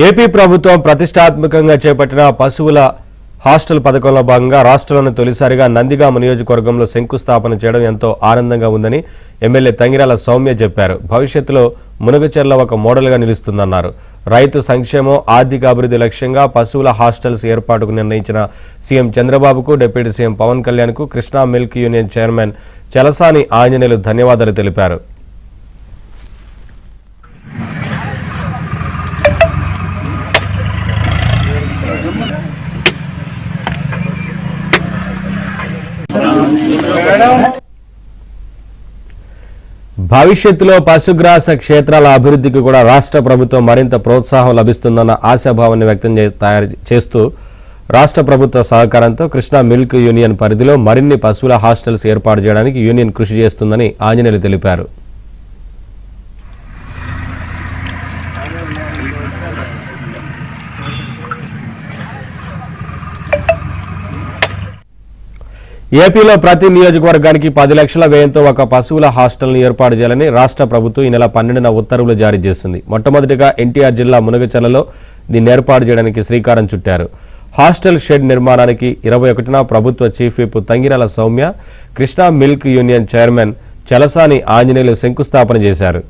AP ప్రభుత్వం ప్రతిష్టాత్మకంగా చేపట్టిన పశువుల హాస్టల్ పథకంలో భాగంగా రాష్ట్రంలోని తొలిసారిగా నందిగామ నియోజకవర్గంలో శంకుస్థాపన చేయడం ఎంతో ఆనందంగా ఉందని ఎమ్మెల్యే తంగిరాల సౌమ్య చెప్పారు. భవిష్యత్తులో మునగచెర్ల ఒక మోడల్గా నిలుస్తుందన్నారు. రైతు సంక్షేమం, ఆర్థిక అభివృద్ధి లక్ష్యంగా పశువుల హాస్టల్స్ ఏర్పాటుకు నిర్ణయించిన సీఎం చంద్రబాబుకు, డిప్యూటీ సీఎం పవన్ కళ్యాణ్కు Krishna milk union chairman Chalasani Anjaneyulu ధన్యవాదాలు తెలిపారు. భవిష్యత్తులో పశుగ్రాస క్షేత్రాల అభివృద్ధికి కూడా రాష్ట్ర ప్రభుత్వం మరింత ప్రోత్సాహం లభిస్తుందన్న ఆశాభావాన్ని వ్యక్తం చేస్తూ రాష్ట్ర ప్రభుత్వ సహకారంతో కృష్ణా మిల్క్ యూనియన్ పరిధిలో మరిన్ని పశువుల హాస్టల్స్ ఏర్పాటు చేయడానికి యూనియన్ కృషి చేస్తుందని ఆంజనేయులు తెలిపారు. ఏపీలో ప్రతి నియోజకవర్గానికి 10 లక్షల వ్యయంతో ఒక పశువుల హాస్టల్ను ఏర్పాటు చేయాలని రాష్ట్ర ప్రభుత్వం ఈ నెల 12న ఉత్తర్వులు జారీ చేసింది. మొట్టమొదటిగా ఎన్టీఆర్ జిల్లా మునగచెర్లలో దీన్ని ఏర్పాటు చేయడానికి శ్రీకారం చుట్టారు. హాస్టల్ షెడ్ నిర్మాణానికి 21న ప్రభుత్వ chief whip Tangirala Soumya, Krishna milk union chairman Chalasani Anjaneyulu శంకుస్థాపన చేశారు.